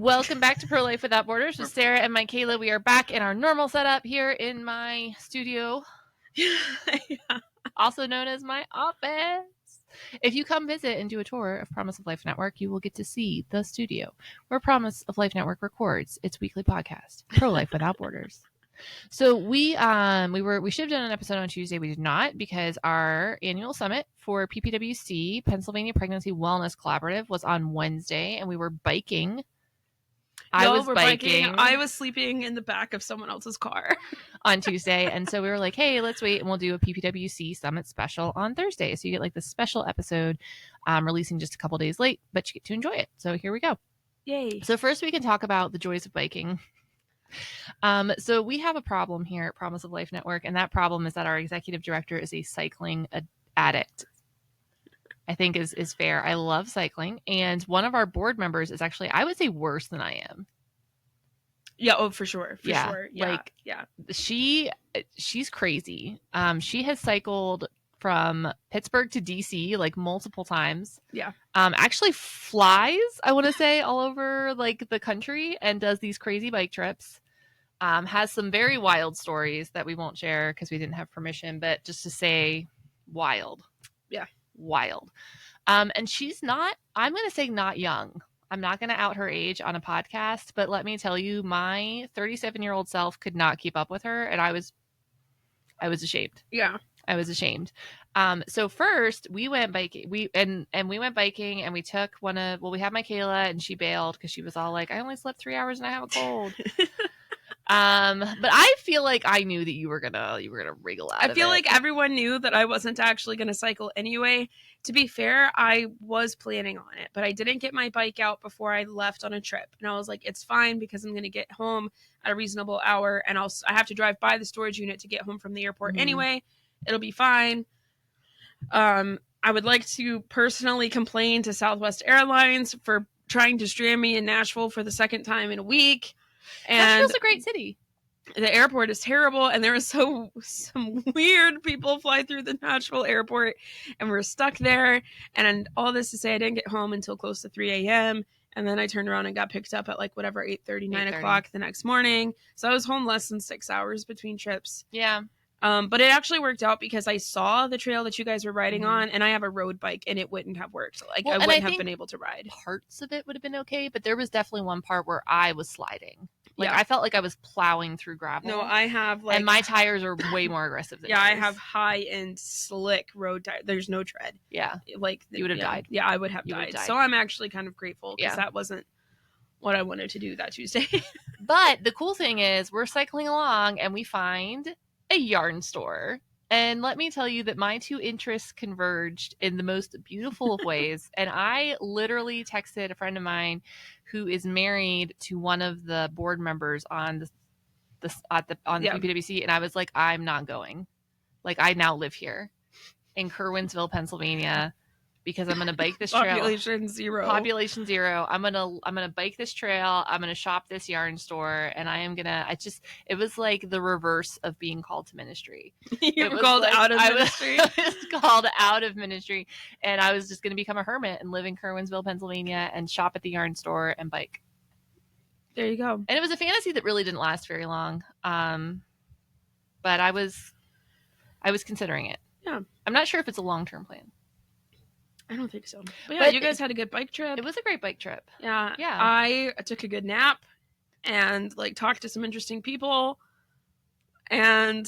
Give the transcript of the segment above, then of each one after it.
Welcome back to Pro Life Without Borders with Sarah and Mikayla. We are back in our normal setup here in my studio, also known as my office. If you come visit and do a tour of Promise of Life Network, you will get to see the studio where Promise of Life Network records its weekly podcast, Pro Life Without Borders. So we should have done an episode on Tuesday. We did not because our annual summit for PPWC, Pennsylvania Pregnancy Wellness Collaborative, was on Wednesday, and we were biking. I was biking. I was sleeping in the back of someone else's car on Tuesday. And so we were like, hey, let's wait and we'll do a PPWC Summit special on Thursday. So you get like this special episode releasing just a couple days late, but you get to enjoy it. So here we go. Yay. So first we can talk about the joys of biking. So we have a problem here at Promise of Life Network. And that problem is that our executive director is a cycling addict. I think is fair. I love cycling. And one of our board members is actually, I would say, worse than I am. Yeah. Oh, for sure. For sure. Yeah. Like, yeah. She's crazy. She has cycled from Pittsburgh to DC like multiple times. Yeah. Actually flies, I want to say, all over like the country and does these crazy bike trips. Has some very wild stories that we won't share because we didn't have permission, but just to say wild. Yeah. Wild. And she's not, I'm going to say not young. I'm not going to out her age on a podcast, but let me tell you, my 37-year-old self could not keep up with her. And I was ashamed. Yeah. I was ashamed. So first we went biking. We went biking and we took we had Mikayla and she bailed because she was all like, I only slept 3 hours and I have a cold. But I feel like I knew that you were gonna wriggle out. I feel like everyone knew that I wasn't actually gonna cycle anyway. To be fair, I was planning on it, but I didn't get my bike out before I left on a trip. And I was like, it's fine because I'm gonna get home at a reasonable hour and I have to drive by the storage unit to get home from the airport anyway. It'll be fine. I would like to personally complain to Southwest Airlines for trying to strand me in Nashville for the second time in a week. And Nashville's a great city. The airport is terrible, and there was some weird people fly through the Nashville airport, and we're stuck there. And all this to say, I didn't get home until close to 3 a.m., and then I turned around and got picked up at like whatever 8:30, 9 o'clock the next morning. So I was home less than 6 hours between trips. Yeah. But it actually worked out because I saw the trail that you guys were riding on, and I have a road bike, and it wouldn't have worked. Like I wouldn't have been able to ride. Parts of it would have been okay, but there was definitely one part where I was sliding. Like I felt like I was plowing through gravel. No, I have like, and my tires are way more aggressive than yours. I have high-end slick road tires. There's no tread. Yeah, like you would have died. Yeah, I would have died. So I'm actually kind of grateful because that wasn't what I wanted to do that Tuesday. But the cool thing is, we're cycling along and we find a yarn store. And let me tell you that my two interests converged in the most beautiful of ways. And I literally texted a friend of mine who is married to one of the board members on the PPWC, and I was like, I'm not going. Like, I now live here in Curwensville, Pennsylvania, because I'm gonna bike this trail. Population zero. I'm gonna bike this trail. I'm gonna shop this yarn store, and it was like the reverse of being called to ministry. You were called out of ministry. I was called out of ministry, and I was just gonna become a hermit and live in Curwensville, Pennsylvania, and shop at the yarn store and bike. There you go. And it was a fantasy that really didn't last very long. But I was considering it. Yeah. I'm not sure if it's a long-term plan. I don't think so. But yeah, you guys had a good bike trip. It was a great bike trip. Yeah. I took a good nap and like talked to some interesting people, and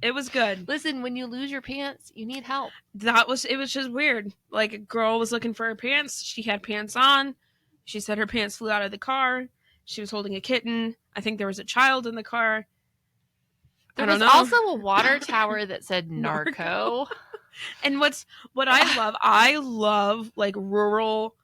it was good. Listen, when you lose your pants, you need help. It was just weird. Like, a girl was looking for her pants. She had pants on. She said her pants flew out of the car. She was holding a kitten. I think there was a child in the car. There was also a water tower that said narco. And what I love like rural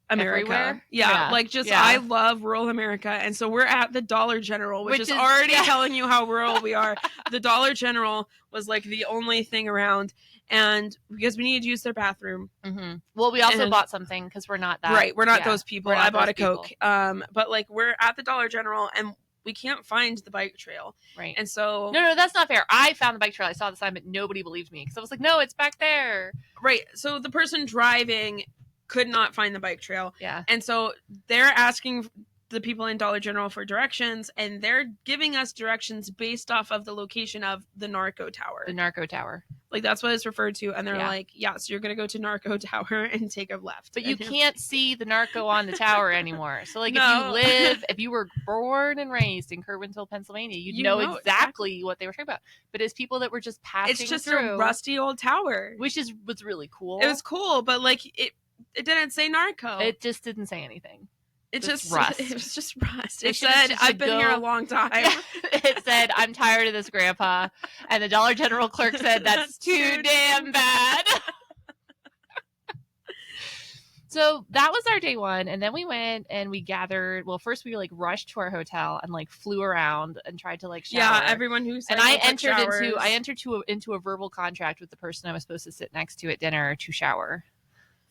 America. Everywhere? Yeah. Like just, I love rural America. And so we're at the Dollar General, which is already telling you how rural we are. The Dollar General was like the only thing around. And because we needed to use their bathroom. Mm-hmm. Well, we also bought something because we're not that. Right. We're not those people. I bought a Coke. But like, we're at the Dollar General and we can't find the bike trail. Right. And so. No, that's not fair. I found the bike trail. I saw the sign, but nobody believed me because I was like, no, it's back there. Right. So the person driving could not find the bike trail. Yeah. And so they're asking the people in Dollar General for directions, and they're giving us directions based off of the location of the Narco Tower. The Narco Tower. Like, that's what it's referred to. And they're Yeah. like, yeah, so you're going to go to Narco Tower and take a left. But you And can't see the narco on the tower anymore. So, like, No. if you were born and raised in Kerwinsville, Pennsylvania, you'd know exactly what they were talking about. But as people that were just passing it's just through, a rusty old tower. which was really cool. It was cool, but, like, it didn't say narco. It just didn't say anything. It Just just rust. It was just rust. They It should've said, just I've been go- here a long time. It said, I'm tired of this, Grandpa. And the Dollar General clerk said, that's too damn bad. So that was our day one. And then we went and we gathered. Well, first we like rushed to our hotel and like flew around and tried to like shower. Yeah, everyone who and I entered into a verbal contract with the person I was supposed to sit next to at dinner to shower.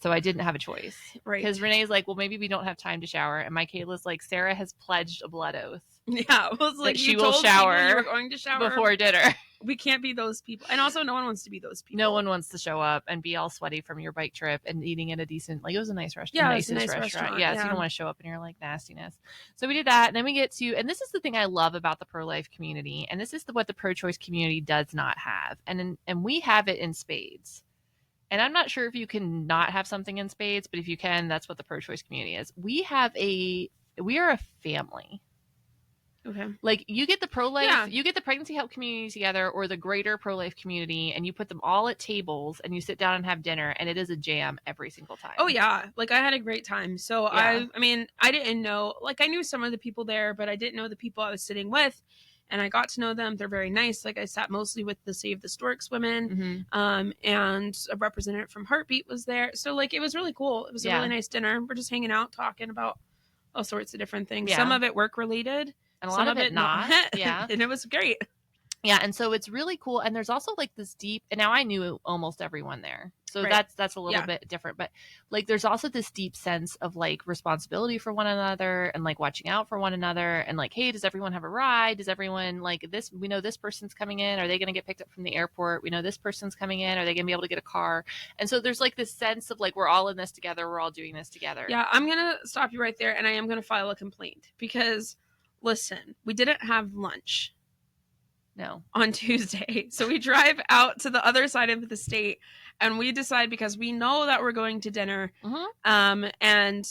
So I didn't have a choice. Right. Because Renee's like, well, maybe we don't have time to shower. And Mikayla's like, Sarah has pledged a blood oath. Yeah, it was like, she you will told shower people you were going to shower before dinner. We can't be those people. And also, no one wants to be those people. No one wants to show up and be all sweaty from your bike trip and eating at a decent, like, it was a nice restaurant. Yeah, it was a nice restaurant. Yeah, so you don't want to show up and you're like nastiness. So we did that. And then we get to, and this is the thing I love about the pro-life community. And this is what the pro-choice community does not have. And we have it in spades. And I'm not sure if you can not have something in spades, but if you can, that's what the pro-choice community is. We are a family. Okay. Like, you get the pro-life, you get the pregnancy help community together or the greater pro-life community, and you put them all at tables and you sit down and have dinner, and it is a jam every single time. Oh yeah, like, I had a great time. So Yeah. I mean, I didn't know, like, I knew some of the people there, but I didn't know the people I was sitting with, and I got to know them. They're very nice. Like, I sat mostly with the Save the Storks women, and a representative from Heartbeat was there. So, like, it was really cool. It was a really nice dinner. We're just hanging out, talking about all sorts of different things. Yeah. Some of it work related. And a lot of it not. Yeah. And it was great. Yeah, and so it's really cool. And there's also like this deep, and now I knew almost everyone there. So Right. that's a little bit different. But like, there's also this deep sense of like responsibility for one another and like watching out for one another. And like, hey, does everyone have a ride? Does everyone like this? We know this person's coming in. Are they going to get picked up from the airport? We know this person's coming in. Are they going to be able to get a car? And so there's like this sense of like, we're all in this together. We're all doing this together. Yeah, I'm going to stop you right there, and I am going to file a complaint because, listen, we didn't have lunch. No. On Tuesday. So we drive out to the other side of the state, and we decide, because we know that we're going to dinner, and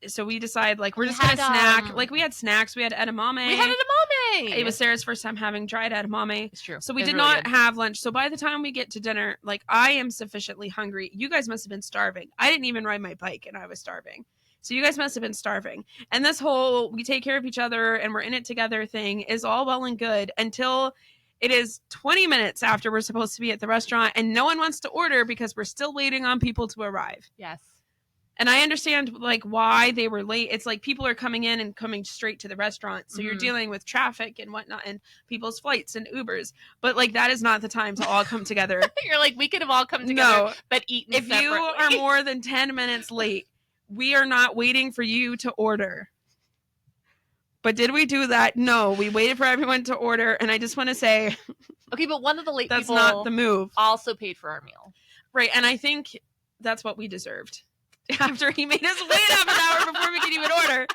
so we decide, like, we're just gonna snack. Like, we had snacks. We had edamame. We had edamame. It was Sarah's first time having dried edamame. It's true. So we did not have lunch. So by the time we get to dinner, like, I am sufficiently hungry. You guys must have been starving. I didn't even ride my bike, and I was starving. So you guys must have been starving. And this whole we take care of each other and we're in it together thing is all well and good until it is 20 minutes after we're supposed to be at the restaurant, and no one wants to order because we're still waiting on people to arrive. Yes. And I understand, like, why they were late. It's like people are coming in and coming straight to the restaurant. So you're dealing with traffic and whatnot and people's flights and Ubers. But, like, that is not the time to all come together. You're like, we could have all come together, but eaten if separately. you are more than 10 minutes late, we are not waiting for you to order. But did we do that? No, we waited for everyone to order. And I just want to say, okay, but one of the late that's people not the move. Also paid for our meal. Right. And I think that's what we deserved. After he made us wait half an hour before we could even order.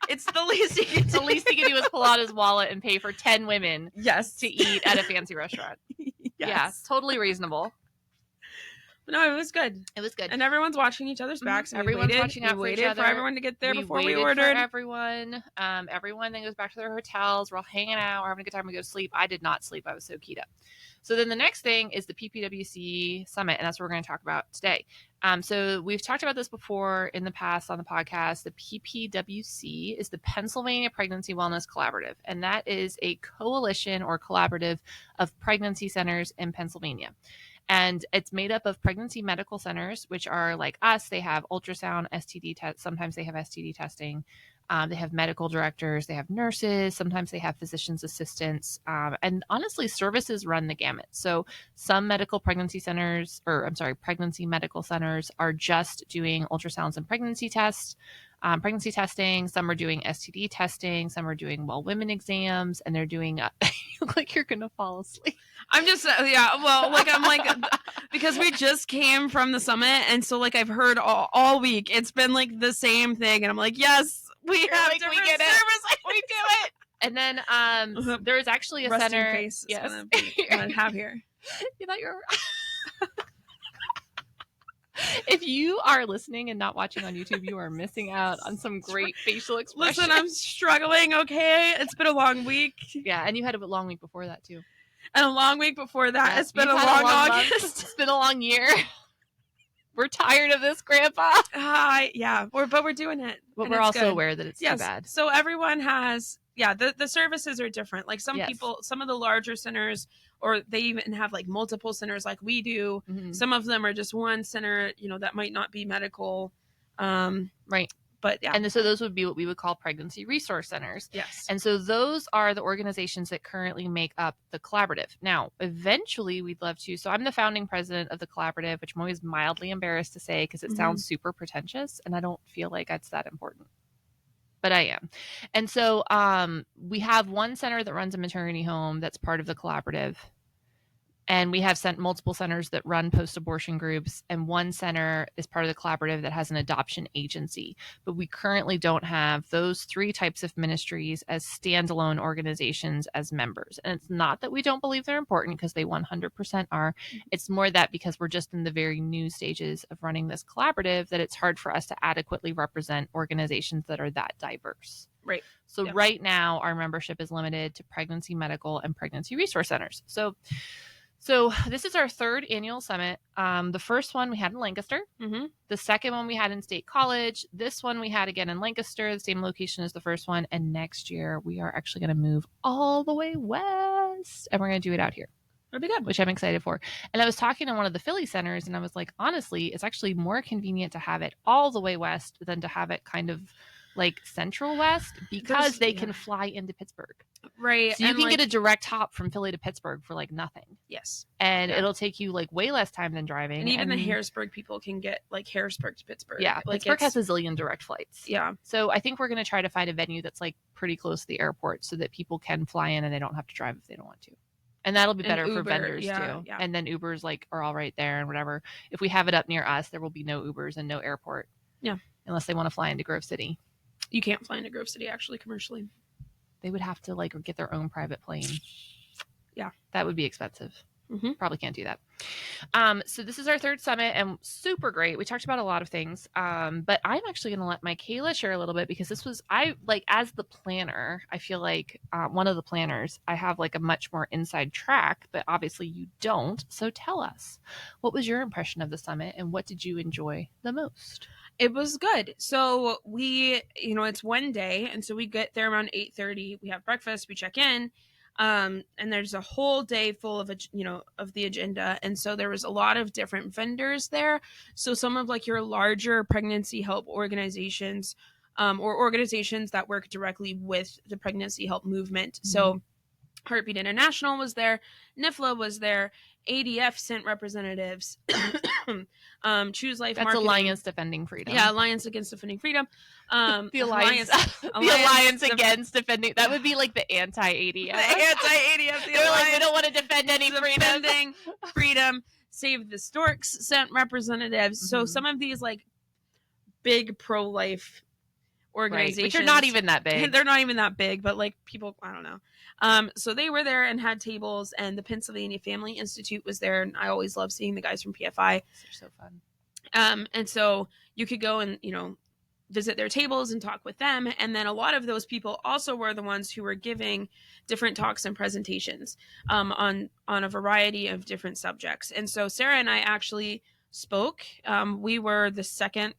It's the least he could do. The least he could do was pull out his wallet and pay for 10 women yes. to eat at a fancy restaurant. Yes. Yeah, totally reasonable. No, it was good. It was good. And everyone's watching each other's backs. And everyone's watching out for each other. For everyone to get there before we waited ordered. For everyone. Everyone then goes back to their hotels. We're all hanging out. We're having a good time. We go to sleep. I did not sleep. I was so keyed up. So then the next thing is the PPWC Summit, and that's what we're going to talk about today. So we've talked about this before in the past on the podcast. The PPWC is the Pennsylvania Pregnancy Wellness Collaborative, and that is a coalition or collaborative of pregnancy centers in Pennsylvania. And it's made up of pregnancy medical centers, which are like us. They have ultrasound, STD tests. Sometimes they have STD testing. They have medical directors. They have nurses. Sometimes they have physician's assistants. And honestly, services run the gamut. So some pregnancy medical centers are just doing ultrasounds and pregnancy tests. pregnancy testing. Some are doing STD testing. Some are doing well women exams, and they're doing. You look like you're gonna fall asleep. I'm just well, like I'm like because we just came from the summit, and so like I've heard all week it's been like the same thing, and I'm like, yes, we have like, different we get services. it. We do it. And then there is actually a Resting center. face Yes, is gonna have here. You thought you were. If you are listening and not watching on YouTube, you are missing out on some great facial expressions. Listen, I'm struggling. Okay, it's been a long week. Yeah, and you had a long week before that too. And a long week before that. Yeah, it's been a long August. It's been a long year. We're tired of this, Grandpa. Yeah, but we're doing it. But we're also aware that it's too bad. So everyone has, the services are different. Like some people, some of the larger centers, or they even have like multiple centers like we do. Mm-hmm. Some of them are just one center, that might not be medical. Right. But yeah. And so those would be what we would call pregnancy resource centers. Yes. And so those are the organizations that currently make up the collaborative. Now, eventually we'd love to. So I'm the founding president of the collaborative, which I'm always mildly embarrassed to say because it sounds super pretentious and I don't feel like it's that important. But I am. And so we have one center that runs a maternity home that's part of the collaborative. And we have sent multiple centers that run post-abortion groups, and one center is part of the collaborative that has an adoption agency. But we currently don't have those three types of ministries as standalone organizations as members. And it's not that we don't believe they're important, because they 100% are. It's more that because we're just in the very new stages of running this collaborative, that it's hard for us to adequately represent organizations that are that diverse. Right. So right now, our membership is limited to pregnancy medical and pregnancy resource centers. So this is our third annual summit. The first one we had in Lancaster. Mm-hmm. The second one we had in State College. This one we had again in Lancaster, the same location as the first one. And next year we are actually going to move all the way west, and we're going to do it out here. That'd be good. Which I'm excited for. And I was talking to one of the Philly centers, and I was like, honestly, it's actually more convenient to have it all the way west than to have it kind of like central west, because they can fly into Pittsburgh. Right. So you can get a direct hop from Philly to Pittsburgh for like nothing. Yes. And it'll take you like way less time than driving. And even the Harrisburg people can get like Harrisburg to Pittsburgh. Yeah. Like Pittsburgh has a zillion direct flights. Yeah. So I think we're going to try to find a venue that's like pretty close to the airport so that people can fly in and they don't have to drive if they don't want to. And that'll be better for vendors too. Yeah. And then Ubers like are all right there and whatever. If we have it up near us, there will be no Ubers and no airport. Yeah. Unless they want to fly into Grove City. You can't fly into Grove City actually commercially. They would have to like get their own private plane. Yeah. That would be expensive. Mm-hmm. Probably can't do that. So this is our third summit and super great. We talked about a lot of things. But I'm actually going to let Mikayla share a little bit, because this was, as the planner, I feel like one of the planners, I have like a much more inside track, but obviously you don't. So tell us, what was your impression of the summit and what did you enjoy the most? It was good. So we, it's one day. And so we get there around 8:30. We have breakfast, we check in. And there's a whole day full of, of the agenda. And so there was a lot of different vendors there. So some of like your larger pregnancy help organizations, or organizations that work directly with the pregnancy help movement. Mm-hmm. So Heartbeat International was there. NIFLA was there. ADF sent representatives. Choose Life That's Marketing. Alliance Defending Freedom. Yeah, Alliance Against Defending Freedom. The Alliance Against Defending. That would be like the anti-ADF. The anti-ADF. They're like, we don't want to defend any freedom. Freedom. Save the Storks sent representatives. Mm-hmm. So some of these like big pro-life organizations, right, which are not even that big. They're not even that big, but like people, I don't know. So they were there and had tables, and the Pennsylvania Family Institute was there, and I always love seeing the guys from PFI. They're so fun. And so you could go and visit their tables and talk with them, and then a lot of those people also were the ones who were giving different talks and presentations on a variety of different subjects. And so Sarah and I actually spoke. We were the second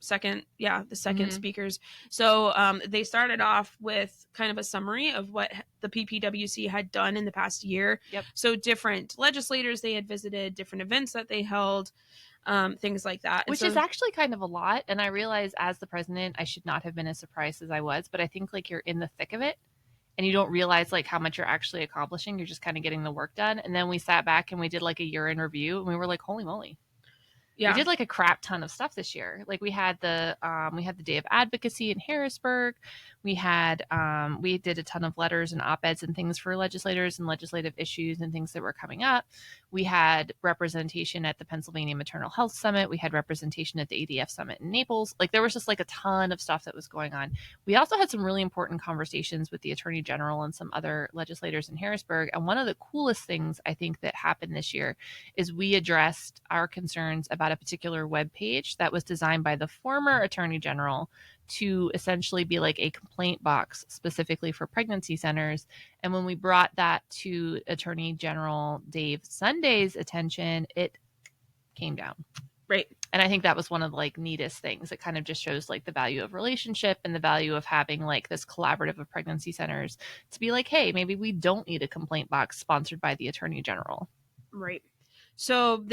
mm-hmm. speakers. So they started off with kind of a summary of what the PPWC had done in the past year. Yep. So different legislators they had visited, different events that they held, things like that. Which is actually kind of a lot. And I realize as the president, I should not have been as surprised as I was, but I think like you're in the thick of it and you don't realize like how much you're actually accomplishing. You're just kind of getting the work done. And then we sat back and we did like a year in review and we were like, holy moly. We Yeah. did like a crap ton of stuff this year. Like we had the Day of Advocacy in Harrisburg. We did a ton of letters and op-eds and things for legislators and legislative issues and things that were coming up. We had representation at the Pennsylvania Maternal Health Summit. We had representation at the ADF Summit in Naples. Like there was just like a ton of stuff that was going on. We also had some really important conversations with the Attorney General and some other legislators in Harrisburg. And one of the coolest things I think that happened this year is we addressed our concerns about a particular web page that was designed by the former Attorney General to essentially be like a complaint box specifically for pregnancy centers. And when we brought that to Attorney General Dave Sunday's attention, it came down. Right. And I think that was one of the like neatest things. It kind of just shows like the value of relationship and the value of having like this collaborative of pregnancy centers to be like, hey, maybe we don't need a complaint box sponsored by the Attorney General. Right. So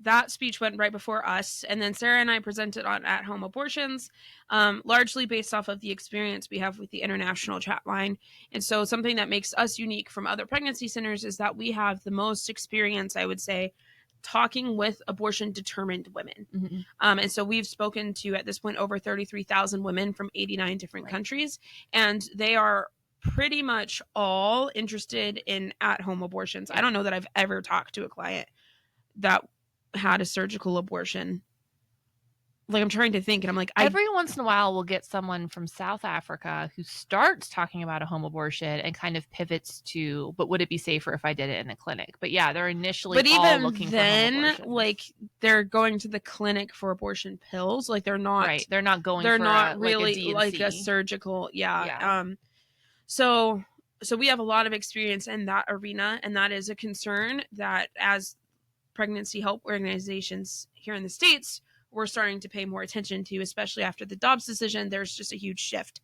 that speech went right before us, and then Sarah and I presented on at-home abortions, largely based off of the experience we have with the international chat line. And so something that makes us unique from other pregnancy centers is that we have the most experience, I would say, talking with abortion-determined women. Mm-hmm. And so we've spoken to, at this point, over 33,000 women from 89 different countries, and they are pretty much all interested in at-home abortions. I don't know that I've ever talked to a client that had a surgical abortion. Like, I'm trying to think, and I'm like, every once in a while we'll get someone from South Africa who starts talking about a home abortion and kind of pivots to, but would it be safer if I did it in a clinic? But yeah, they're initially but all even looking then, for home abortions. like, they're going to the clinic for abortion pills. Like, they're not right. They're not going. They're for not a, really like a surgical. Yeah. So we have a lot of experience in that arena, and that is a concern that as pregnancy help organizations here in the States, we're starting to pay more attention to, especially after the Dobbs decision. There's just a huge shift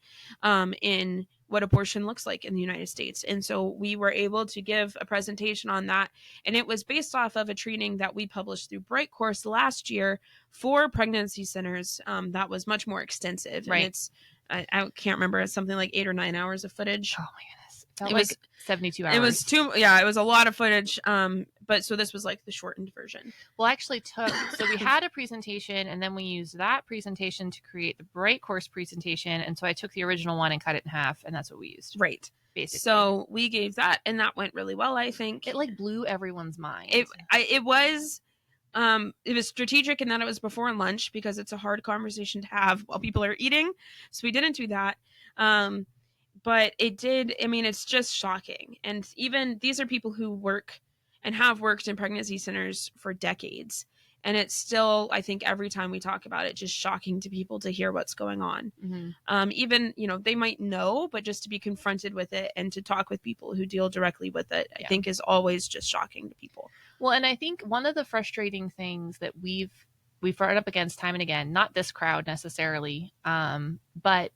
in what abortion looks like in the United States. And so we were able to give a presentation on that. And it was based off of a training that we published through Bright Course last year for pregnancy centers that was much more extensive. Right. And it's, I can't remember, it's something like 8 or 9 hours of footage. Oh my goodness. It was 72 hours. It was it was a lot of footage. But so this was like the shortened version. Well, actually so we had a presentation, and then we used that presentation to create the Bright Course presentation. And so I took the original one and cut it in half, and that's what we used. Right. Basically. So we gave that, and that went really well, I think. It like blew everyone's mind. It was strategic in that it was before lunch, because it's a hard conversation to have while people are eating. So we didn't do that. But it did, I mean, it's just shocking. And even these are people who work and have worked in pregnancy centers for decades. And it's still, I think, every time we talk about it, just shocking to people to hear what's going on. Mm-hmm. Even, they might know, but just to be confronted with it and to talk with people who deal directly with it, I think is always just shocking to people. Well, and I think one of the frustrating things that we've run up against time and again, not this crowd necessarily, but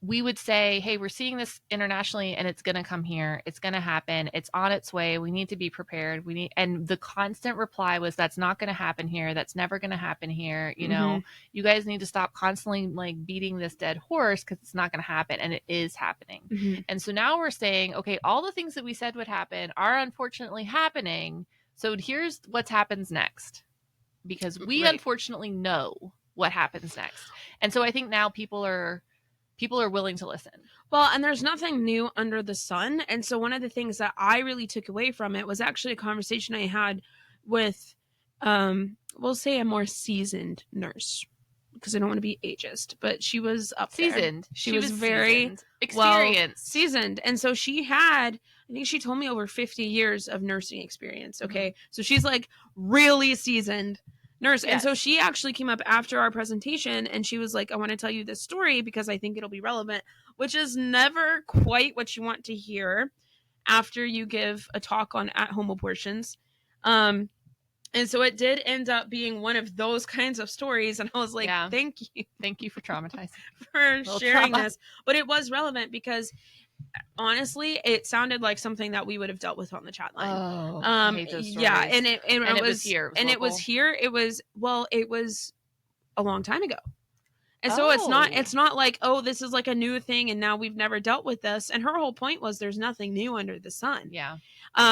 we would say, hey, we're seeing this internationally and it's going to come here. It's going to happen. It's on its way. We need to be prepared. And the constant reply was, that's not going to happen here. That's never going to happen here. You know, you guys need to stop constantly like beating this dead horse, because it's not going to happen. And it is happening. And so now we're saying, okay, all the things that we said would happen are unfortunately happening. So here's what happens next, because we unfortunately know what happens next. And so I think now people are willing to listen. Well, and there's nothing new under the sun. And so one of the things that I really took away from it was actually a conversation I had with, we'll say, a more seasoned nurse, because I don't want to be ageist, but she was up seasoned. There. She was very experienced, seasoned. And so she had, I think she told me, over 50 years of nursing experience. Okay. So she's like really seasoned nurse. Yes. And so she actually came up after our presentation and she was like, I want to tell you this story because I think it'll be relevant, which is never quite what you want to hear after you give a talk on at-home abortions. And so it did end up being one of those kinds of stories. And I was like, thank you. Thank you for traumatizing. for sharing this. But it was relevant because honestly, it sounded like something that we would have dealt with on the chat line. Oh, I hate those stories. Yeah, and it was here. It was a long time ago. And so it's not like, oh, this is like a new thing and now we've never dealt with this. And her whole point was there's nothing new under the sun. Yeah.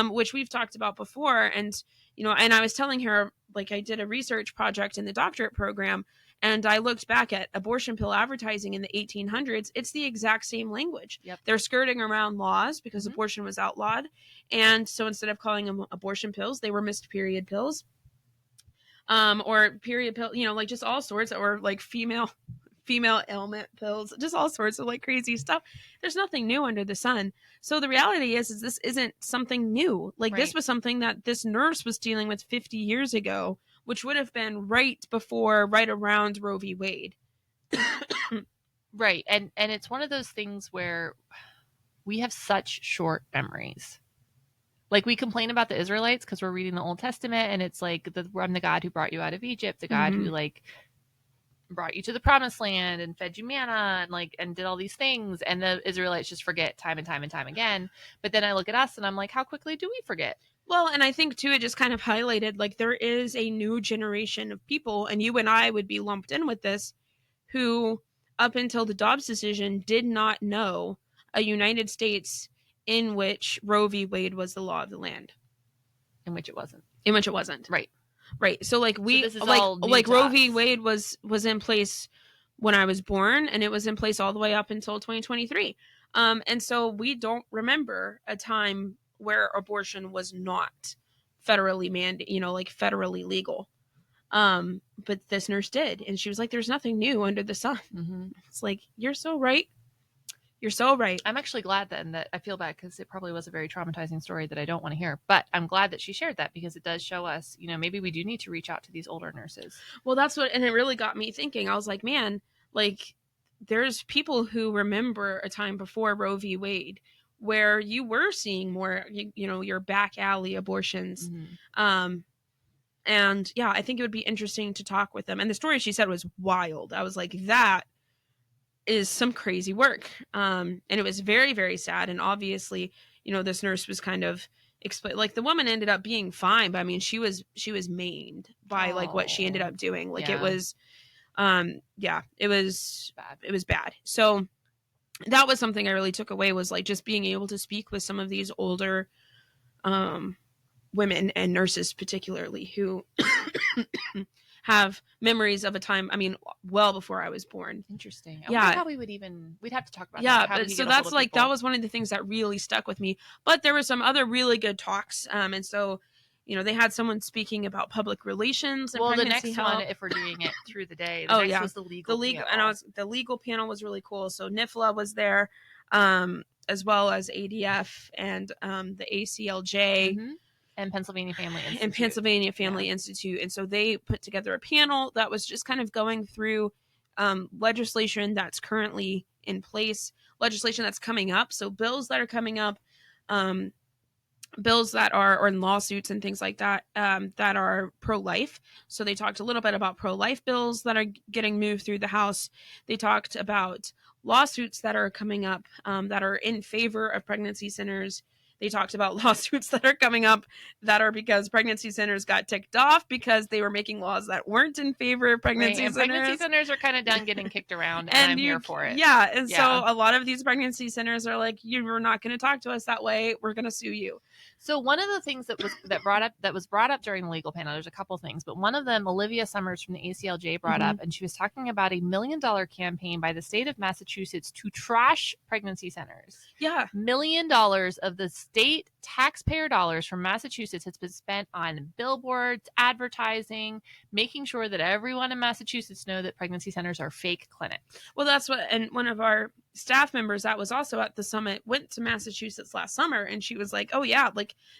Which we've talked about before. And, and I was telling her I did a research project in the doctorate program, and I looked back at abortion pill advertising in the 1800s. It's the exact same language. Yep. They're skirting around laws because abortion was outlawed. And so instead of calling them abortion pills, they were missed period pills. Or period pill, like just all sorts, or like female ailment pills, just all sorts of like crazy stuff. There's nothing new under the sun. So the reality is this isn't something new. Like this was something that this nurse was dealing with 50 years ago, which would have been right around Roe v. Wade. Right. And it's one of those things where we have such short memories. Like we complain about the Israelites because we're reading the Old Testament and it's like I'm the God who brought you out of Egypt, the God who like brought you to the promised land and fed you manna and did all these things, and the Israelites just forget time and time and time again. But then I look at us and I'm like, how quickly do we forget? Well, and I think too, it just kind of highlighted like there is a new generation of people, and you and I would be lumped in with this, who up until the Dobbs decision did not know a United States in which Roe v. Wade was the law of the land. In which it wasn't. Right. So like so Roe v. Wade was in place when I was born, and it was in place all the way up until 2023. And so we don't remember a time where abortion was not federally federally legal. But this nurse did, and she was like, there's nothing new under the sun. It's like, you're so right. You're so right. I'm actually glad then that I feel bad because it probably was a very traumatizing story that I don't want to hear. But I'm glad that she shared that because it does show us, maybe we do need to reach out to these older nurses. Well, and it really got me thinking. I was like, man, like there's people who remember a time before Roe v. Wade where you were seeing more, your back alley abortions. And yeah, I think it would be interesting to talk with them. And the story she said was wild. I was like, that is some crazy work. And it was very, very sad. And obviously, this nurse was kind of the woman ended up being fine, but I mean, she was maimed by what she ended up doing. It was, it was bad. It was bad. So that was something I really took away, was just being able to speak with some of these older, women and nurses particularly who have memories of a time, well before I was born. Interesting. I wonder how we'd have to talk about that. So that's that was one of the things that really stuck with me. But there were some other really good talks. And so, they had someone speaking about public relations. And the next one, if we're doing it through the day, was the legal panel. And the legal panel was really cool. So NIFLA was there, as well as ADF and the ACLJ. And Pennsylvania Family Institute. And so they put together a panel that was just kind of going through legislation that's currently in place, legislation that's coming up. So bills that are coming up, bills that are, or in lawsuits and things like that, that are pro-life. So they talked a little bit about pro-life bills that are getting moved through the House. They talked about lawsuits that are coming up that are in favor of pregnancy centers. They talked about lawsuits that are coming up that are because pregnancy centers got ticked off because they were making laws that weren't in favor of pregnancy centers. Pregnancy centers are kind of done getting kicked around, and I'm here for it. Yeah, and so a lot of these pregnancy centers are like, you're not going to talk to us that way. We're going to sue you. So one of the things that was brought up during the legal panel, there's a couple things, but one of them, Olivia Summers from the ACLJ brought up, and she was talking about a $1 million campaign by the state of Massachusetts to trash pregnancy centers. Yeah. $1 million of the state taxpayer dollars from Massachusetts has been spent on billboards, advertising, making sure that everyone in Massachusetts know that pregnancy centers are fake clinics. Well, that's what, and one of our staff members that was also at the summit went to Massachusetts last summer, and she was like, oh yeah,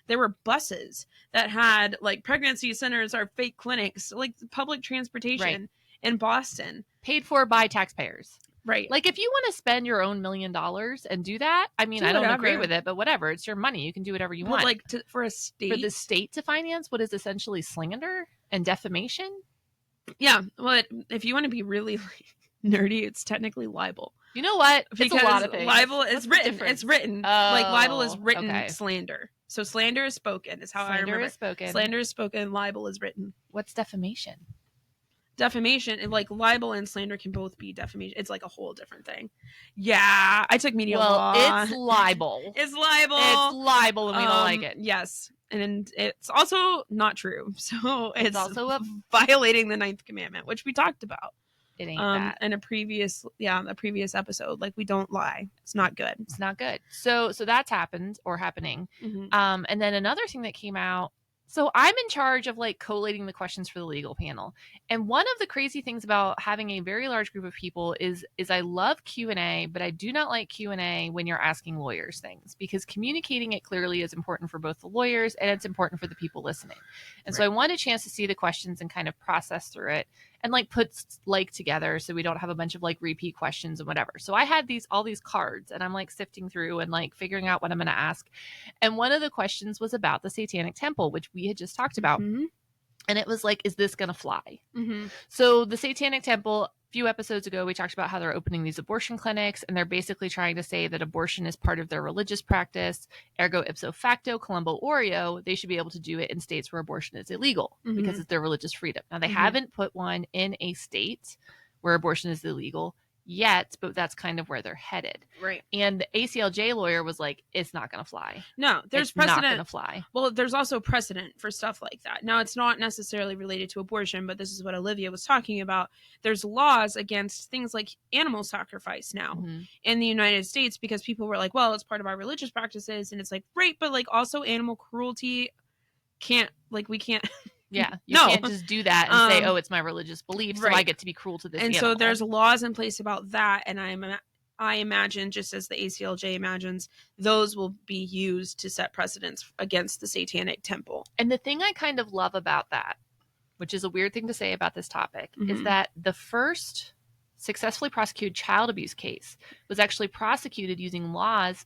there were buses that had pregnancy centers are fake clinics, public transportation in Boston, paid for by taxpayers. Right. If you want to spend your own $1 million and do that, I don't agree with it, but whatever. It's your money. You can do whatever you want. For a state. For the state to finance what is essentially slander and defamation? Yeah. Well, if you want to be really nerdy, it's technically libel. You know what? Because it's a lot of things. Libel is written. It's written. Libel is written slander. So slander is spoken is how I remember. Slander is spoken. Slander is spoken. Libel is written. What's defamation? Defamation, and libel and slander can both be defamation. It's a whole different thing. Yeah, I took media law. It's libel. It's libel. It's libel, and we don't like it. Yes, and it's also not true. So It's it's also violating the 9th commandment, which we talked about it ain't that. in a previous episode. Like, we don't lie. It's not good. It's not good. So that's happened or happening. Mm-hmm. And then another thing that came out. So I'm in charge of like collating the questions for the legal panel. And one of the crazy things about having a very large group of people is I love Q&A, but I do not like Q&A when you're asking lawyers things, because communicating it clearly is important for both the lawyers and it's important for the people listening. And so I want a chance to see the questions and kind of process through it and like put like together so we don't have a bunch of like repeat questions and whatever. So I had all these cards and I'm like sifting through and like figuring out what I'm going to ask. And one of the questions was about the Satanic Temple, which we had just talked about. Mm-hmm. And it was like, is this going to fly? Mm-hmm. So the Satanic Temple, a few episodes ago, we talked about how they're opening these abortion clinics, and they're basically trying to say that abortion is part of their religious practice. Ergo ipso facto, Columbo Oreo, they should be able to do it in states where abortion is illegal because it's their religious freedom. Now, they haven't put one in a state where abortion is illegal yet, but that's kind of where they're headed. Right. And the ACLJ lawyer was like, it's not going to fly. No, there's it's precedent. Not going to fly. Well, there's also precedent for stuff like that. Now, it's not necessarily related to abortion, but this is what Olivia was talking about. There's laws against things like animal sacrifice now in the United States because people were like, well, it's part of our religious practices. And it's like, right, but like also animal cruelty can't, like, we can't. Yeah, you can't just do that and say, oh, it's my religious belief, so I get to be cruel to this animal. So there's laws in place about that, and I imagine, just as the ACLJ imagines, those will be used to set precedents against the Satanic Temple. And the thing I kind of love about that, which is a weird thing to say about this topic, is that the first successfully prosecuted child abuse case was actually prosecuted using laws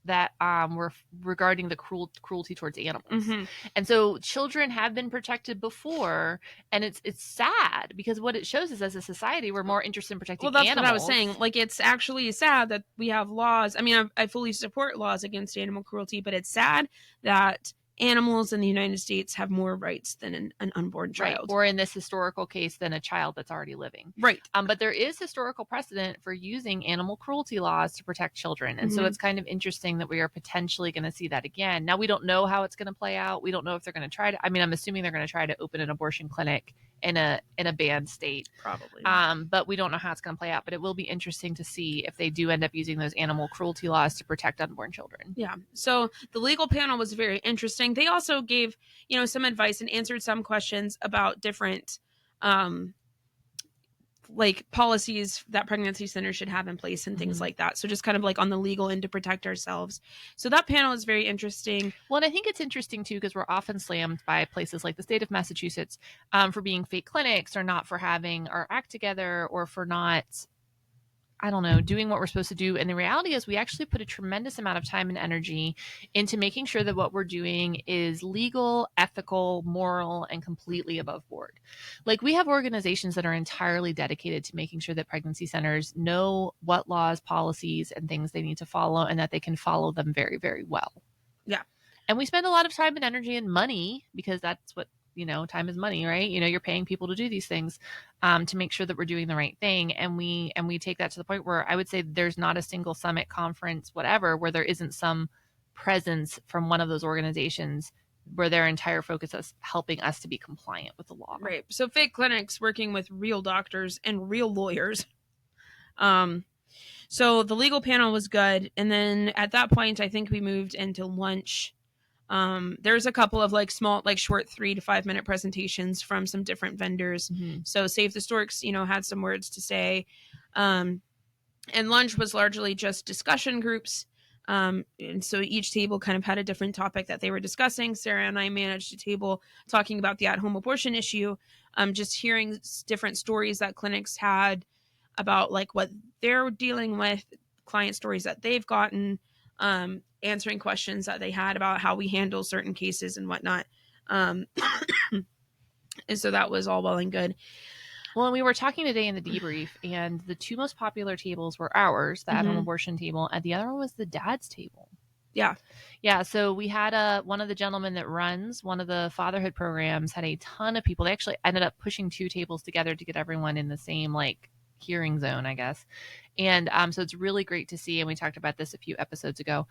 that were regarding the cruelty towards animals. And so children have been protected before, and it's sad because what it shows is, as a society, we're more interested in protecting animals. Well, that's what I was saying. Like, it's actually sad that we have laws. I mean, I fully support laws against animal cruelty, but it's sad that animals in the United States have more rights than an unborn child. Right. Or in this historical case, than a child that's already living. Right. But there is historical precedent for using animal cruelty laws to protect children. And so it's kind of interesting that we are potentially going to see that again. Now, we don't know how it's going to play out. We don't know if they're going to try to, I mean, I'm assuming they're going to try to open an abortion clinic in a banned state. Probably. But we don't know how it's going to play out. But it will be interesting to see if they do end up using those animal cruelty laws to protect unborn children. Yeah. So the legal panel was very interesting. They also gave, some advice and answered some questions about different like policies that pregnancy centers should have in place and things like that. So just kind of like on the legal end to protect ourselves. So that panel is very interesting. Well, and I think it's interesting too, because we're often slammed by places like the state of Massachusetts for being fake clinics, or not for having our act together, or for not, I don't know, doing what we're supposed to do. And the reality is we actually put a tremendous amount of time and energy into making sure that what we're doing is legal, ethical, moral, and completely above board. Like, we have organizations that are entirely dedicated to making sure that pregnancy centers know what laws, policies, and things they need to follow, and that they can follow them very, very well. Yeah. And we spend a lot of time and energy and money, because that's what, time is money, right? You're paying people to do these things to make sure that we're doing the right thing. And we take that to the point where I would say there's not a single summit, conference, whatever, where there isn't some presence from one of those organizations where their entire focus is helping us to be compliant with the law. Right. So fake clinics working with real doctors and real lawyers. So the legal panel was good. And then at that point, I think we moved into lunch. There's a couple of like small, like short 3 to 5 minute presentations from some different vendors. So Save the Storks, had some words to say. And lunch was largely just discussion groups. And so each table kind of had a different topic that they were discussing. Sarah and I managed a table talking about the at-home abortion issue. Just hearing different stories that clinics had about like what they're dealing with, client stories that they've gotten, answering questions that they had about how we handle certain cases and whatnot. And so that was all well and good. Well, and we were talking today in the debrief, and the two most popular tables were ours, the at-home abortion table, and the other one was the dad's table. Yeah. Yeah. So we had one of the gentlemen that runs one of the fatherhood programs had a ton of people. They actually ended up pushing 2 tables together to get everyone in the same, like, hearing zone, I guess. And so it's really great to see, and we talked about this a few episodes ago,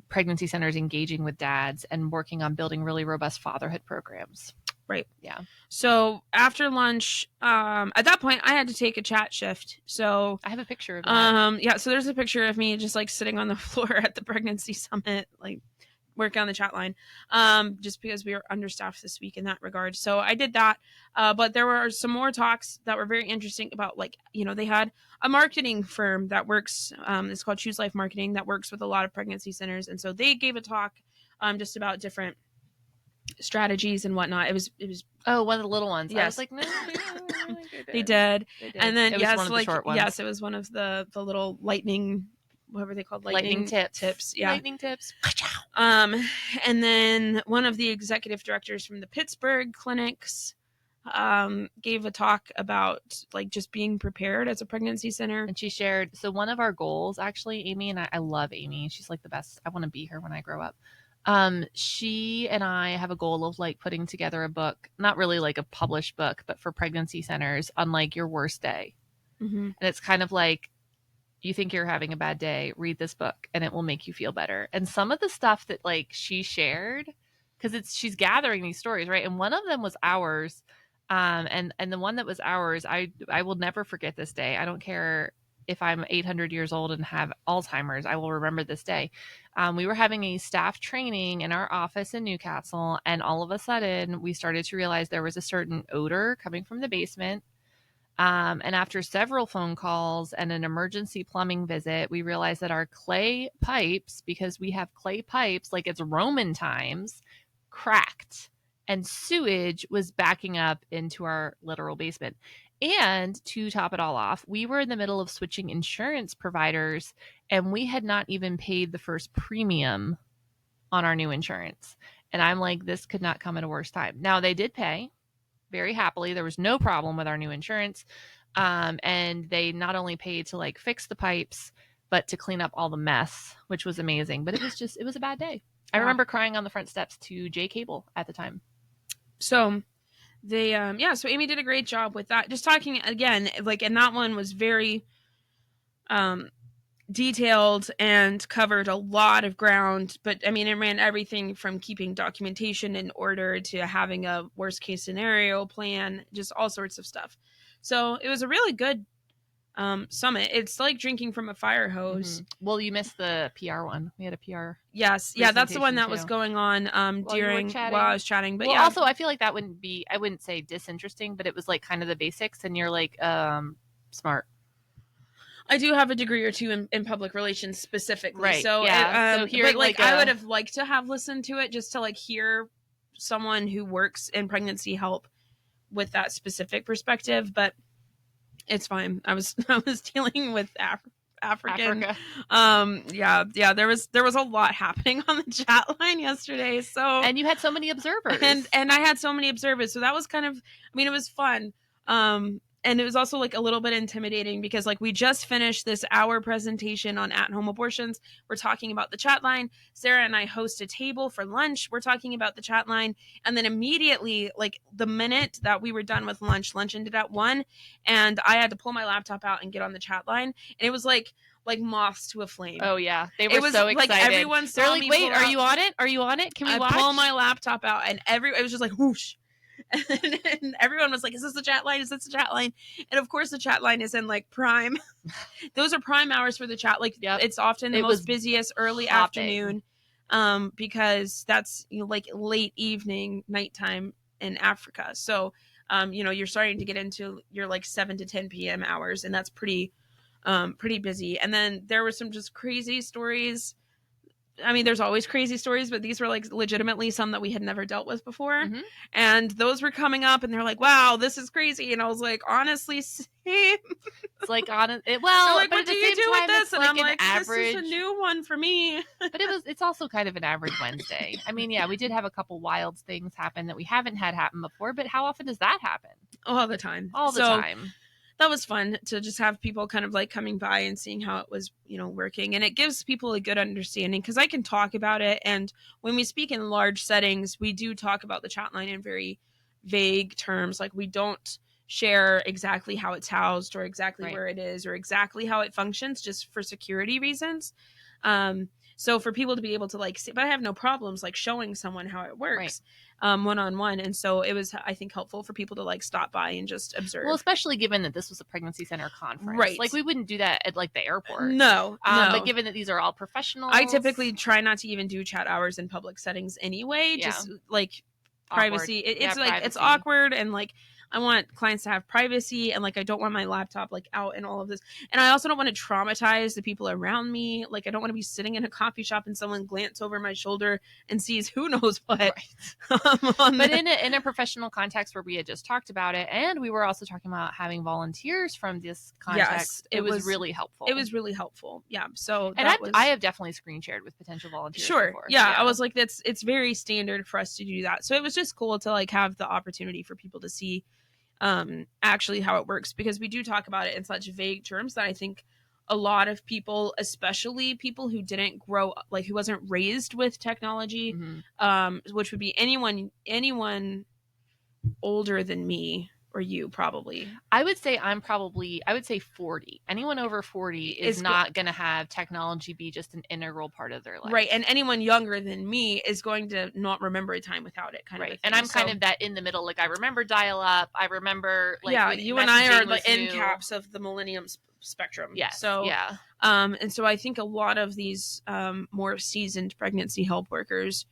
pregnancy centers engaging with dads and working on building really robust fatherhood programs. Right. Yeah. So after lunch, at that point, I had to take a chat shift. So I have a picture of that. Yeah. So there's a picture of me just like sitting on the floor at the pregnancy summit, like working on the chat line, just because we were understaffed this week in that regard. So I did that. But there were some more talks that were very interesting about, like, you know, they had a marketing firm that works, it's called Choose Life Marketing, that works with a lot of pregnancy centers. And so they gave a talk just about different strategies and whatnot. It was Oh, one of the little ones. Yes. I was like, no, they did. And then it was yes, one of the like short ones. yes, it was one of the little lightning, whatever they called, lightning tips. Yeah. Lightning tips. And then one of the executive directors from the Pittsburgh clinics gave a talk about like just being prepared as a pregnancy center. And she shared, so one of our goals, actually, Amy, and I love Amy. She's like the best. I want to be her when I grow up. She and I have a goal of like putting together a book, not really like a published book, but for pregnancy centers on like your worst day. Mm-hmm. And it's kind of like, you think you're having a bad day, read this book and it will make you feel better. And some of the stuff that like she shared, because she's gathering these stories, right? And one of them was ours. And the one that was ours, I will never forget this day. I don't care if I'm 800 years old and have Alzheimer's, I will remember this day. We were having a staff training in our office in Newcastle, and all of a sudden we started to realize there was a certain odor coming from the basement. And after several phone calls and an emergency plumbing visit, we realized that our clay pipes, because we have clay pipes like it's Roman times, cracked, and sewage was backing up into our literal basement. And to top it all off, we were in the middle of switching insurance providers, and we had not even paid the first premium on our new insurance. And I'm like, this could not come at a worse time. Now, they did pay very happily. There was no problem with our new insurance. And they not only paid to like fix the pipes, but to clean up all the mess, which was amazing. But it was a bad day. I remember crying on the front steps to Jay Cable at the time. So they, so Amy did a great job with that. Just talking again, like, and that one was very, detailed and covered a lot of ground. But I mean, it ran everything from keeping documentation in order to having a worst case scenario plan, just all sorts of stuff. So it was a really good summit. It's like drinking from a fire hose. Mm-hmm. Well, you missed the PR one. We had a PR. Yes. Yeah, that's the one that was going on while I was chatting. But also I feel like that wouldn't be, I wouldn't say disinteresting, but it was like kind of the basics, and you're like smart. I do have a degree or two in public relations specifically. Right. So, yeah. So but like I would have liked to have listened to it just to like hear someone who works in pregnancy help with that specific perspective, but it's fine. I was dealing with African. Yeah. There was a lot happening on the chat line yesterday. So, and you had so many observers, and I had so many observers. So that was kind of, I mean, it was fun. And it was also like a little bit intimidating because like we just finished this hour presentation on at-home abortions. We're talking about the chat line. Sarah and I host a table for lunch. We're talking about the chat line. And then immediately, like the minute that we were done with lunch ended at 1:00, and I had to pull my laptop out and get on the chat line. And it was like moths to a flame. Oh yeah, they were so excited. Like everyone saw They're like, me. Wait, are you on it? Are you on it? Can we watch? I pull my laptop out, and it was just like whoosh. And everyone was like, is this the chat line? Is this the chat line? And of course the chat line is in like prime. Those are prime hours for the chat. Like it's often the most busiest early afternoon, because that's, you know, like late evening, nighttime in Africa. So, you know, you're starting to get into your like 7 to 10 p.m. hours, and that's pretty busy. And then there were some just crazy stories. I mean, there's always crazy stories, but these were like legitimately some that we had never dealt with before. Mm-hmm. And those were coming up, and they're like, wow, this is crazy. And I was like, honestly, same. It's like, well, like, what do you do with this? And I'm like, average... this is a new one for me. But it's also kind of an average Wednesday. I mean, yeah, we did have a couple wild things happen that we haven't had happen before, but how often does that happen? All the time. All the time. That was fun to just have people kind of like coming by and seeing how it was, you know, working. And it gives people a good understanding because I can talk about it. And when we speak in large settings, we do talk about the chat line in very vague terms. Like we don't share exactly how it's housed or exactly Right. where it is or exactly how it functions, just for security reasons. Um, so for people to be able to like see, but I have no problems like showing someone how it Right. works one on one. And so it was, I think, helpful for people to like stop by and just Well, observe. especially given that this was a pregnancy center conference. Right. Like, we wouldn't do that at, like, the airport. No, But no. given that these are all I professionals. typically try not to even do chat hours in public settings anyway. Yeah. Just like Awkward. privacy. Yeah, It's like it's privacy. awkward, and like I want clients to have privacy, and like I don't want my laptop like out and all of this. And I also don't want to traumatize the people around me. Like I don't want to be sitting in a coffee shop and someone glance over my shoulder and sees who knows what. Right. But in a professional context where we had just talked about it, and we were also talking about having volunteers from this context, it was really helpful. It was really helpful. Yeah. So and that was. I have definitely screen shared with potential volunteers Sure. before. Yeah, I was like, it's very standard for us to do that. So it was just cool to like have the opportunity for people to see actually how it works, because we do talk about it in such vague terms that I think a lot of people, especially people who didn't grow up, like who wasn't raised with technology, which would be anyone older than me or you probably. I would say 40. Anyone over 40 is not going to have technology be just an integral part of their life. Right. And anyone younger than me is going to not remember a time without it, kind of. Right. And I'm kind of that in the middle. Like I remember dial up. I remember like yeah, you and I are the end caps of the millennium spectrum. Yes. So yeah. And so I think a lot of these more seasoned pregnancy help workers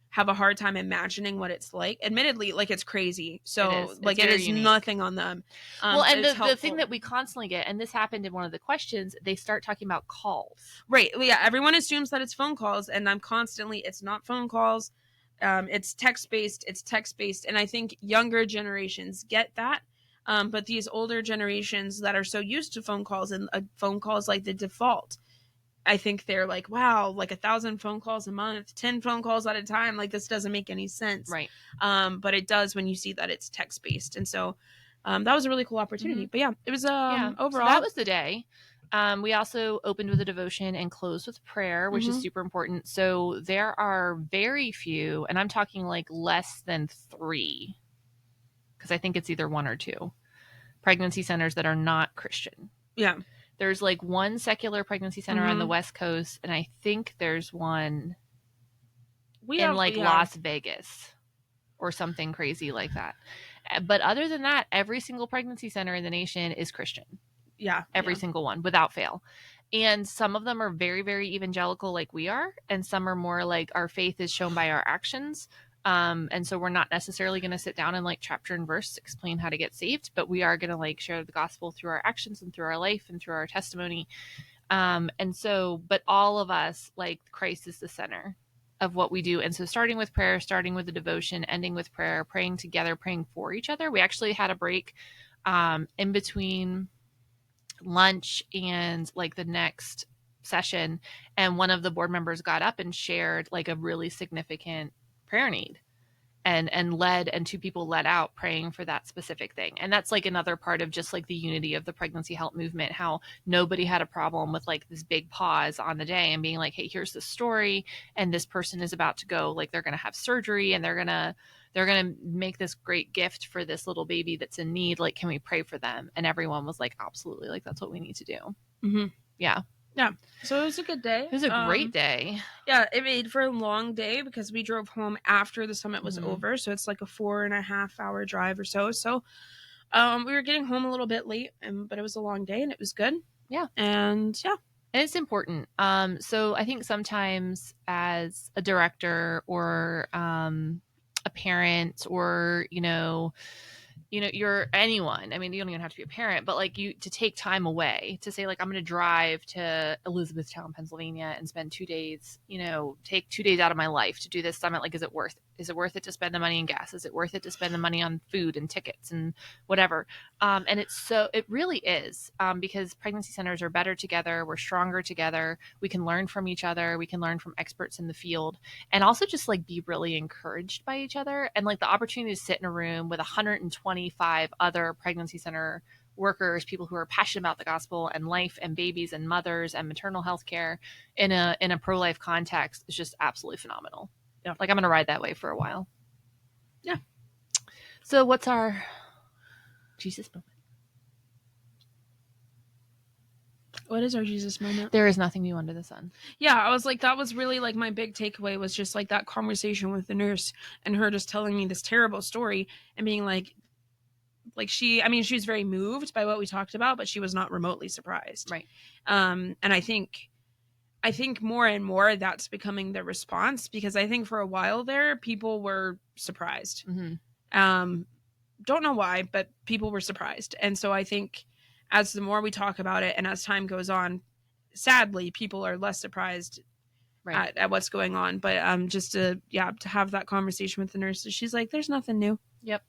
have a hard time imagining what it's like. Admittedly, like it's crazy. So like it is unique. Nothing on them. Well, and the thing that we constantly get, and this happened in one of the questions, they start talking about calls. Right. Yeah. Everyone assumes that it's phone calls, and I'm constantly, it's not phone calls. It's text based. And I think younger generations get that. But these older generations that are so used to phone calls, and phone calls like the default, I think they're like, wow, like 1,000 phone calls a month, 10 phone calls at a time. Like this doesn't make any sense. Right. But it does when you see that it's text based. And so that was a really cool opportunity. But yeah, it was overall. So that was the day. We also opened with a devotion and closed with prayer, which is super important. So there are very few, and I'm talking like less than 3, because I think it's either 1 or 2 pregnancy centers that are not Christian. Yeah. There's like 1 secular pregnancy center on the West Coast, and I think there's one in Las Vegas or something crazy like that. But other than that, every single pregnancy center in the nation is Christian. Yeah. Every single one, without fail. And some of them are very, very evangelical like we are, and some are more like our faith is shown by our actions. And so we're not necessarily going to sit down and like chapter and verse explain how to get saved, but we are going to like share the gospel through our actions and through our life and through our testimony. And so, but all of us, like Christ is the center of what we do. And so starting with prayer, starting with the devotion, ending with prayer, praying together, praying for each other. We actually had a break in between lunch and like the next session. And one of the board members got up and shared like a really significant prayer need and led, and 2 people led out praying for that specific thing. And that's like another part of just like the unity of the pregnancy help movement, how nobody had a problem with like this big pause on the day and being like, hey, here's the story, and this person is about to go, like they're going to have surgery, and they're going to make this great gift for this little baby that's in need. Like, can we pray for them? And everyone was like, absolutely. Like, that's what we need to do. Yeah. Yeah. So it was a good day. It was a great day. Yeah. It made for a long day because we drove home after the summit was over. So it's like a 4.5 hour drive or so. So we were getting home a little bit late, but it was a long day and it was good. Yeah. And yeah. And it's important. So I think sometimes as a director or a parent, or you're anyone. I mean, you don't even have to be a parent, but like to take time away to say like, I'm going to drive to Elizabethtown, Pennsylvania and spend 2 days, take 2 days out of my life to do this summit. Like, is it worth it to spend the money in gas? Is it worth it to spend the money on food and tickets and whatever? And it really is, because pregnancy centers are better together. We're stronger together. We can learn from each other. We can learn from experts in the field, and also just like be really encouraged by each other. And like the opportunity to sit in a room with 125 other pregnancy center workers, people who are passionate about the gospel and life and babies and mothers and maternal health care in a pro-life context is just absolutely phenomenal. Yeah. Like I'm going to ride that way for a while. Yeah. So what's our Jesus moment. What is our Jesus moment? There is nothing new under the sun. Yeah, I was like, that was really like my big takeaway was just like that conversation with the nurse and her just telling me this terrible story and being like she was very moved by what we talked about, but she was not remotely surprised. Right. And I think more and more that's becoming the response, because I think for a while there people were surprised. Don't know why, but people were surprised. And so I think as the more we talk about it and as time goes on, sadly, people are less surprised at what's going on. But just to have that conversation with the nurse, she's like, there's nothing new. Yep.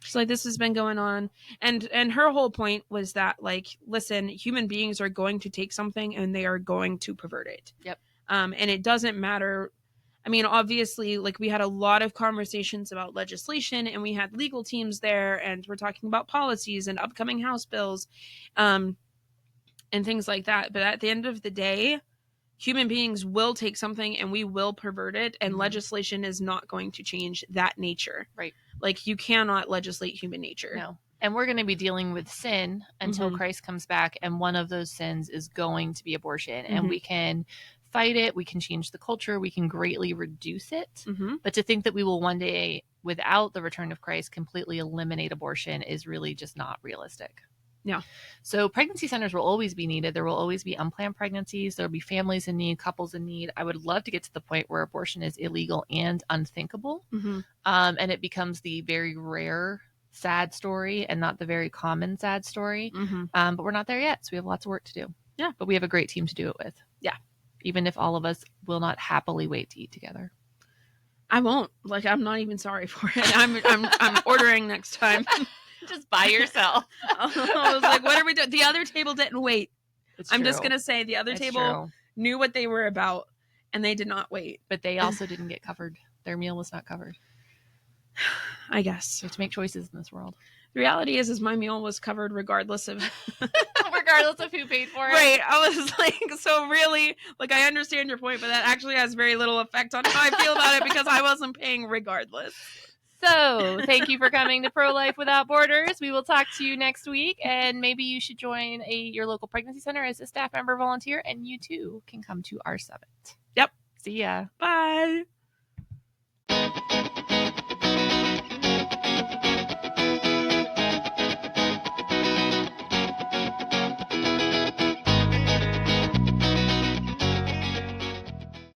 She's like, this has been going on. And her whole point was that, like, listen, human beings are going to take something and they are going to pervert it. Yep. And it doesn't matter. I mean, obviously, like, we had a lot of conversations about legislation and we had legal teams there and we're talking about policies and upcoming House bills and things like that. But at the end of the day, human beings will take something and we will pervert it, and legislation is not going to change that nature. Right. Like, you cannot legislate human nature. No. And we're going to be dealing with sin until Christ comes back, and one of those sins is going to be abortion. And we can fight it, we can change the culture, we can greatly reduce it. But to think that we will one day, without the return of Christ, completely eliminate abortion is really just not realistic. Yeah. So pregnancy centers will always be needed. There will always be unplanned pregnancies. There will be families in need, couples in need. I would love to get to the point where abortion is illegal and unthinkable. And it becomes the very rare, sad story and not the very common sad story. But we're not there yet. So we have lots of work to do. Yeah. But we have a great team to do it with. Yeah. Even if all of us will not happily wait to eat together. I won't. Like, I'm not even sorry for it. I'm ordering next time. Just by yourself. I was like, what are we doing? The other table didn't wait. I'm just going to say the other table knew what they were about and they did not wait. But they also didn't get covered. Their meal was not covered. I guess. You have to make choices in this world. The reality is my meal was covered regardless of regardless of who paid for it. Right. I was like, so really, like, I understand your point, but that actually has very little effect on how I feel about it because I wasn't paying regardless. So thank you for coming to Pro Life Without Borders. We will talk to you next week, and maybe you should join your local pregnancy center as a staff member volunteer, and you too can come to our summit. Yep. See ya. Bye.